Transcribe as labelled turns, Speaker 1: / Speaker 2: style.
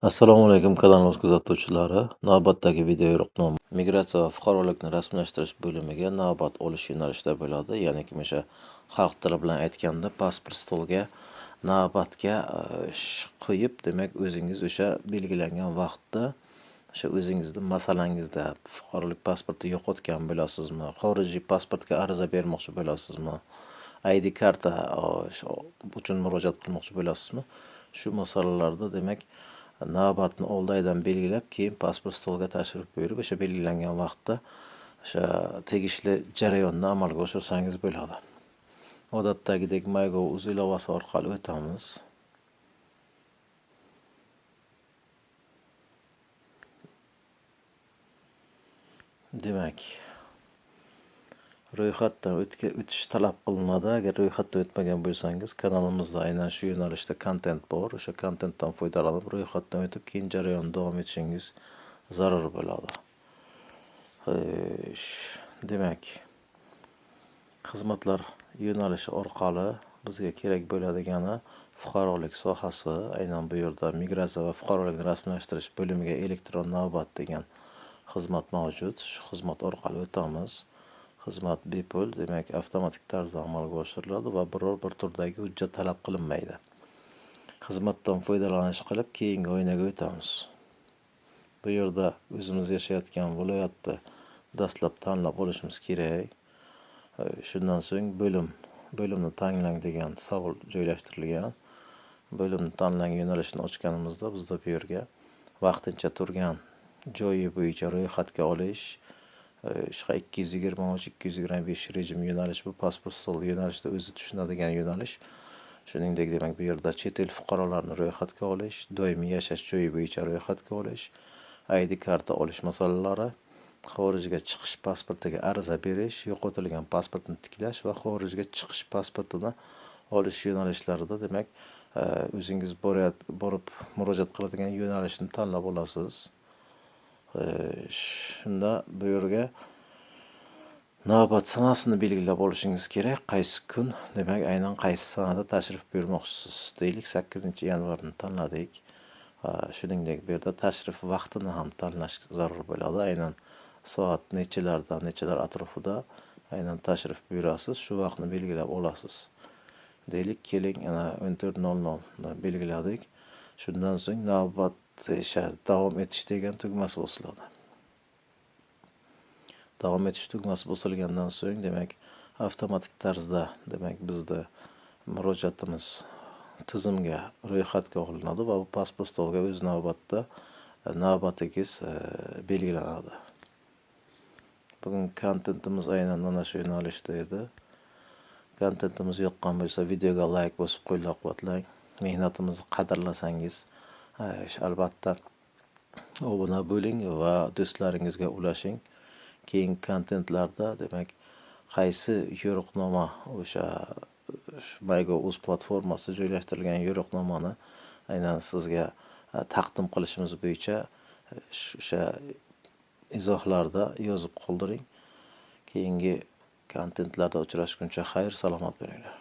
Speaker 1: Assalomu alaykum kanalimiz kuzatuvchilari. Navbatdagi videoyo'riqnoma migratsiya va fuqarolikni rasmiylashtirish bo'limiga navbat olish yo'nalishida bo'ladi. Ya'niki o'sha xalq tili bilan aytganda pasport stolga navbatga qo'yib, demak o'zingiz o'sha belgilangan vaqtda o'sha o'zingizni masalangizda fuqarolik pasporti yo'qotgan bo'lasizmi, xorijiy pasportga ariza bermoqchi bo'lasizmi, ID karta uchun murojaat qilmoqchi bo'lasizmi? Shu masalalarda demak navbatni oldindan belgilab, keyin pasport stoliga tashrif buyurib, o'sha belgilangan vaqtda o'sha tegishli jarayonni amalga oshirsangiz bo'ladi. Odatdagidek MyGov.uz ilovasi orqali o'tamiz. Demak, ro'yxatdan o'tish talab qilinadi. Agar ro'yxatdan o'tmagan bo'lsangiz, kanalimizda aynan shu yo'nalishda kontent bor. O'sha kontentdan foydalanib, ro'yxatdan o'tib, keyin jarayonni davom etishingiz zarur bo'ladi. Demak, xizmatlar yo'nalishi orqali bizga kerak bo'ladigani fuqarolik sohasi. Aynan bu yerda migratsiya va fuqarolikni rasmiylashtirish bo'limiga elektron navbat degan xizmat mavjud. Shu xizmat orqali o'tamiz. Xizmat bepul, demak avtomatik tarzda amalga oshiriladi va biror bir turdagi hujjat talab qilinmaydi. Xizmatdan foydalanish qilib, keyingi oynaga o'tamiz. Bu yerda o'zimiz yashayotgan viloyatni dastlab tanlab olishimiz kerak. Shundan so'ng bo'limni tanlang degan savol joylashtirilgan. Bo'limni tanlang yo'nalishini ochganimizda bizda bu yerga vaqtincha turgan joyi bo'yicha ro'yxatga olish 223-225 rejim yo'nalish, bu pasport stoli yo'nalishida o'zi tushunadigan yo'nalish. Shuningdek, demak bu yerda chet el fuqarolarini ro'yxatga olish, doimiy yashash joyi bo'yicha ro'yxatga olish, ID karta olish masalalari, xorijga chiqish pasportiga ariza berish, yo'qotilgan pasportni tiklash va xorijga chiqish pasportini olish yo'nalishlarida demak o'zingiz borib murojaat qiladigan yo'nalishni tanlab olasiz. Shunda bu yerga navbat sanasini belgilab olishingiz kerak. Qaysi kun, demak aynan qaysi sanada tashrif buyurmoqchisiz. Deylik 8-yanvarni tanladik. Shuningdek, bu yerda tashrif vaqtini ham tanlash zarur bo'ladi. Aynan soat nechalar atrofida aynan tashrif buyurasiz, shu vaqtni belgilab olasiz. Deylik, keling, ana 14:00 da belgiladik. Shundan so'ng navbat davom etish degan tugmasi bosiladi. Davom etish tugmasi bosilgandan so'ng, demak, avtomatik tarzda, demak, bizda murojaatimiz tizimga ro'yxatga olinadi va bu pasport stoliga o'z navbatida navbatingiz belgilanadi. Bugun kontentimiz aynan mana shu yo'nalishda edi. Kontentimiz yoqqan bo'lsa, videoga like bosib qo'llab-quvvatlang. Mehnatimizni qadrlasangiz, albatta obuna bo'ling va do'stlaringizga ulashing. Keyingi kontentlarda, demak, qaysi yo'riqnoma o'sha MyGov.uz platformasi joylashtirilgan yo'riqnomani aynan sizga taqdim qilishimiz bo'yicha o'sha izohlarda yozib qoldiring. Keyingi kontentlarda uchrashguncha xayr, salomat bo'linglar.